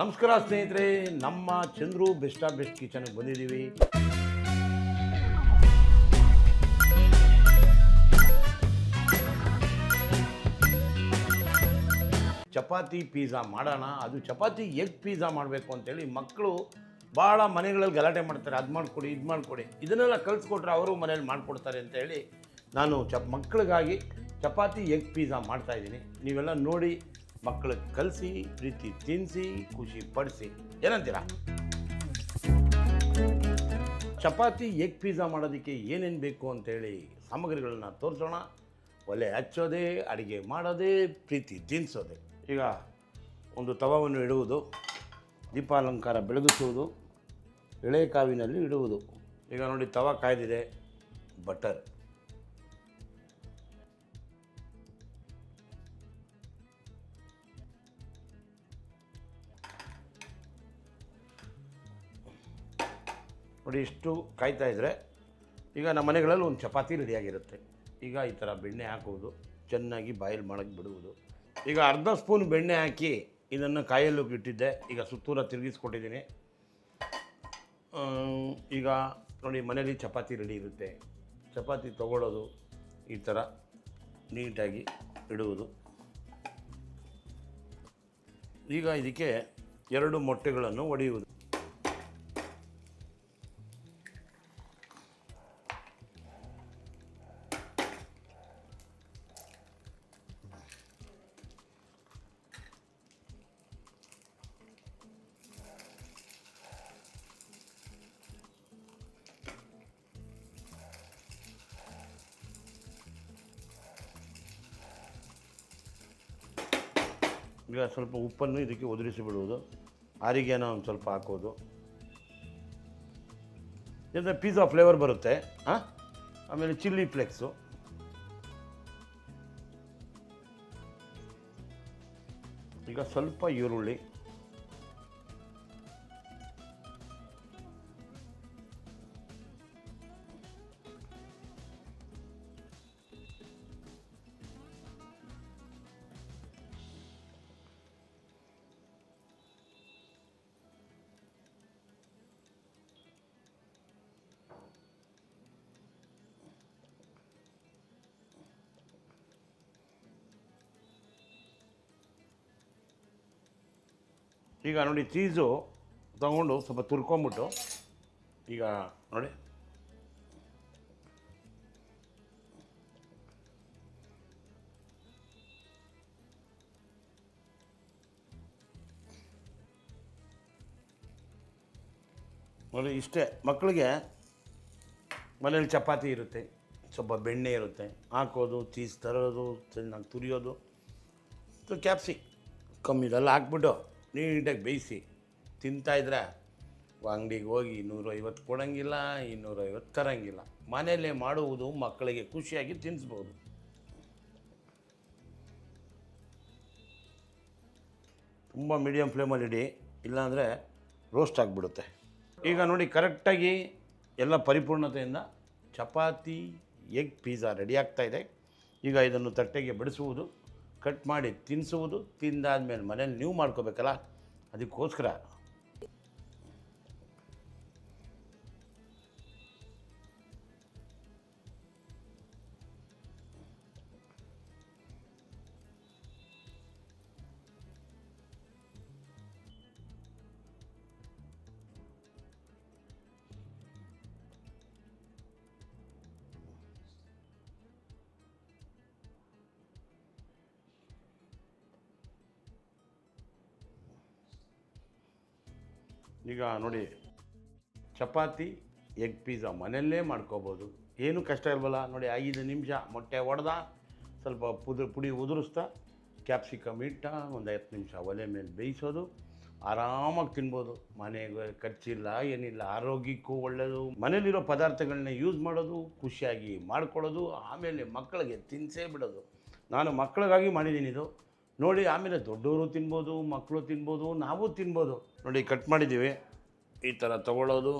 ನಮಸ್ಕಾರ ಸ್ನೇಹಿತರೆ, ನಮ್ಮ ಚಂದ್ರು ಬೆಸ್ಟ್ ಕಿಚನ್ಗೆ ಬಂದಿದ್ದೀವಿ. ಚಪಾತಿ ಪಿಜ್ಜಾ ಮಾಡೋಣ. ಅದು ಚಪಾತಿ ಎಗ್ ಪಿಜ್ಜಾ ಮಾಡಬೇಕು ಅಂತೇಳಿ ಮಕ್ಕಳು ಭಾಳ ಮನೆಗಳಲ್ಲಿ ಗಲಾಟೆ ಮಾಡ್ತಾರೆ. ಅದು ಮಾಡಿಕೊಡಿ, ಇದು ಮಾಡಿಕೊಡಿ, ಇದನ್ನೆಲ್ಲ ಕಲಿಸ್ಕೊಟ್ರೆ ಅವರು ಮನೇಲಿ ಮಾಡಿಕೊಡ್ತಾರೆ ಅಂತೇಳಿ ನಾನು ಮಕ್ಕಳಿಗಾಗಿ ಚಪಾತಿ ಎಗ್ ಪಿಜ್ಜಾ ಮಾಡ್ತಾಯಿದ್ದೀನಿ. ನೀವೆಲ್ಲ ನೋಡಿ ಮಕ್ಕಳಿಗೆ ಕಲಿಸಿ, ಪ್ರೀತಿ ತಿನ್ನಿಸಿ, ಖುಷಿ ಪಡಿಸಿ. ಏನಂತೀರಾ? ಚಪಾತಿ ಎಗ್ ಪಿಜ್ಜಾ ಮಾಡೋದಕ್ಕೆ ಏನೇನು ಬೇಕು ಅಂತೇಳಿ ಸಾಮಗ್ರಿಗಳನ್ನ ತೋರಿಸೋಣ. ಒಲೆ ಹಚ್ಚೋದೇ, ಅಡುಗೆ ಮಾಡೋದೇ, ಪ್ರೀತಿ ತಿನ್ನಿಸೋದೆ. ಈಗ ಒಂದು ತವವನ್ನು ಇಡುವುದು, ದೀಪಾಲಂಕಾರ ಬೆಳಗಿಸುವುದು, ಎಳೆ ಕಾವಿನಲ್ಲಿ ಇಡುವುದು. ಈಗ ನೋಡಿ ತವ ಕಾಯ್ದಿದೆ. ಬಟರ್, ನೋಡಿ ಇಷ್ಟು ಕಾಯ್ತಾ ಇದ್ದರೆ ಈಗ ನಮ್ಮ ಮನೆಗಳಲ್ಲಿ ಒಂದು ಚಪಾತಿ ರೆಡಿಯಾಗಿರುತ್ತೆ. ಈಗ ಈ ಥರ ಬೆಣ್ಣೆ ಹಾಕುವುದು, ಚೆನ್ನಾಗಿ ಬಾಯಲ್ಲಿ ಮಾಡೋಕ್ಕೆ ಬಿಡುವುದು. ಈಗ ಅರ್ಧ ಸ್ಪೂನ್ ಬೆಣ್ಣೆ ಹಾಕಿ ಇದನ್ನು ಕಾಯಲ್ಲೂ ಇಟ್ಟಿದ್ದೆ. ಈಗ ಸುತ್ತೂರ ತಿರುಗಿಸ್ಕೊಟ್ಟಿದ್ದೀನಿ. ಈಗ ನೋಡಿ ಮನೇಲಿ ಚಪಾತಿ ರೆಡಿ ಇರುತ್ತೆ. ಚಪಾತಿ ತೊಗೊಳ್ಳೋದು, ಈ ಥರ ನೀಟಾಗಿ ಇಡುವುದು. ಈಗ ಇದಕ್ಕೆ 2 ಮೊಟ್ಟೆಗಳನ್ನು ಒಡೆಯುವುದು. ಈಗ ಸ್ವಲ್ಪ ಉಪ್ಪನ್ನು ಇದಕ್ಕೆ ಉದುರಿಸಿ ಬಿಡುವುದು. ಆರಿಗೆನ ಒಂದು ಸ್ವಲ್ಪ ಹಾಕೋದು. ಇದರಿಂದ ಪಿಜ್ಜಾ ಫ್ಲೇವರ್ ಬರುತ್ತೆ. ಆಮೇಲೆ ಚಿಲ್ಲಿ ಫ್ಲೇಕ್ಸು, ಈಗ ಸ್ವಲ್ಪ ಈರುಳ್ಳಿ, ಈಗ ನೋಡಿ ಚೀಸು ತಗೊಂಡು ಸ್ವಲ್ಪ ತುರ್ಕೊಂಬಿಟ್ಟು, ಈಗ ನೋಡಿ ನೋಡಿ ಇಷ್ಟೇ. ಮಕ್ಕಳಿಗೆ ಮನೇಲಿ ಚಪಾತಿ ಇರುತ್ತೆ, ಸ್ವಲ್ಪ ಬೆಣ್ಣೆ ಇರುತ್ತೆ, ಹಾಕೋದು, ಚೀಸ್ ತರೋದು, ಚೆನ್ನಾಗಿ ತುರಿಯೋದು, ಕ್ಯಾಪ್ಸಿಕಮ್ ಇದೆಲ್ಲ ಹಾಕ್ಬಿಟ್ಟು ನೀಟಾಗಿ ಬೇಯಿಸಿ ತಿಂತಾಯಿದ್ರೆ ಅಂಗಡಿಗೆ ಹೋಗಿ 150 ಕೊಡೋಂಗಿಲ್ಲ, 250 ತರೋಂಗಿಲ್ಲ. ಮನೆಯಲ್ಲೇ ಮಾಡುವುದು ಮಕ್ಕಳಿಗೆ ಖುಷಿಯಾಗಿ ತಿನ್ನಿಸ್ಬೋದು. ತುಂಬ ಮೀಡಿಯಮ್ ಫ್ಲೇಮಲ್ಲಿ ಇಡಿ, ಇಲ್ಲಾಂದರೆ ರೋಸ್ಟ್ ಆಗಿಬಿಡುತ್ತೆ. ಈಗ ನೋಡಿ ಕರೆಕ್ಟಾಗಿ ಎಲ್ಲ ಪರಿಪೂರ್ಣತೆಯಿಂದ ಚಪಾತಿ ಎಗ್ ಪಿಜ್ಜಾ ರೆಡಿ ಆಗ್ತಾಯಿದೆ. ಈಗ ಇದನ್ನು ತಟ್ಟೆಗೆ ಬಡಿಸುವುದು, ಕಟ್ ಮಾಡಿ ತಿನ್ನಿಸುವುದು. ತಿಂದಾದ್ಮೇಲೆ ಮನೇಲಿ ನೀವು ಮಾಡ್ಕೋಬೇಕಲ್ಲ, ಅದಕ್ಕೋಸ್ಕರ ಈಗ ನೋಡಿ ಚಪಾತಿ ಎಗ್ ಪಿಜ್ಜಾ ಮನೆಯಲ್ಲೇ ಮಾಡ್ಕೋಬೋದು. ಏನೂ ಕಷ್ಟ ಇಲ್ವಲ್ಲ. ನೋಡಿ 5 ನಿಮಿಷ ಮೊಟ್ಟೆ ಒಡೆದ, ಸ್ವಲ್ಪ ಪುಡಿ ಉದುರಿಸ್ತಾ, ಕ್ಯಾಪ್ಸಿಕಮ್ ಇಟ್ಟ, ಒಂದು 10 ನಿಮಿಷ ಒಲೆ ಮೇಲೆ ಬೇಯಿಸೋದು, ಆರಾಮಾಗಿ ತಿನ್ಬೋದು. ಮನೆಗೆ ಖರ್ಚಿಲ್ಲ, ಏನಿಲ್ಲ, ಆರೋಗ್ಯಕ್ಕೂ ಒಳ್ಳೆಯದು. ಮನೇಲಿರೋ ಪದಾರ್ಥಗಳನ್ನ ಯೂಸ್ ಮಾಡೋದು, ಖುಷಿಯಾಗಿ ಮಾಡ್ಕೊಳ್ಳೋದು, ಆಮೇಲೆ ಮಕ್ಕಳಿಗೆ ತಿನ್ನಿಸೇ ಬಿಡೋದು. ನಾನು ಮಕ್ಕಳಿಗಾಗಿ ಮಾಡಿದ್ದೀನಿ ಇದು. ನೋಡಿ ಆಮೇಲೆ ದೊಡ್ಡವರು ತಿನ್ಬೋದು, ಮಕ್ಕಳು ತಿನ್ಬೋದು, ನಾವು ತಿನ್ಬೋದು. ನೋಡಿ ಕಟ್ ಮಾಡಿದ್ದೀವಿ, ಈ ಥರ ತಗೊಳ್ಳೋದು,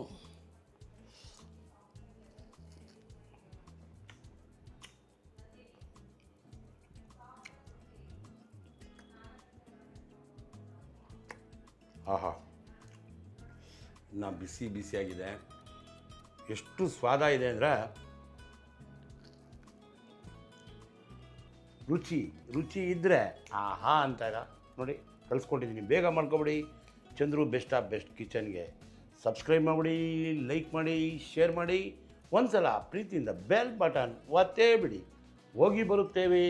ಆಹಾ, ಇನ್ನು ಬಿಸಿ ಬಿಸಿಯಾಗಿದೆ. ಎಷ್ಟು ಸ್ವಾದ ಇದೆ ಅಂದರೆ ರುಚಿ ಇದ್ದರೆ ಆಹಾ ಅಂತಾಗ ನೋಡಿ ಕಳಿಸ್ಕೊಟ್ಟಿದ್ದೀನಿ. ಬೇಗ ಮಾಡ್ಕೊಬಿಡಿ. ಚಂದ್ರು ಬೆಸ್ಟ್ ಆಫ್ ಬೆಸ್ಟ್ ಕಿಚನ್ಗೆ ಸಬ್ಸ್ಕ್ರೈಬ್ ಮಾಡಿಬಿಡಿ, ಲೈಕ್ ಮಾಡಿ, ಶೇರ್ ಮಾಡಿ. ಒಂದು ಸಲ ಪ್ರೀತಿಯಿಂದ ಬೆಲ್ ಬಟನ್ ಒತ್ತೇ ಬಿಡಿ. ಹೋಗಿ ಬರುತ್ತೇವೆ.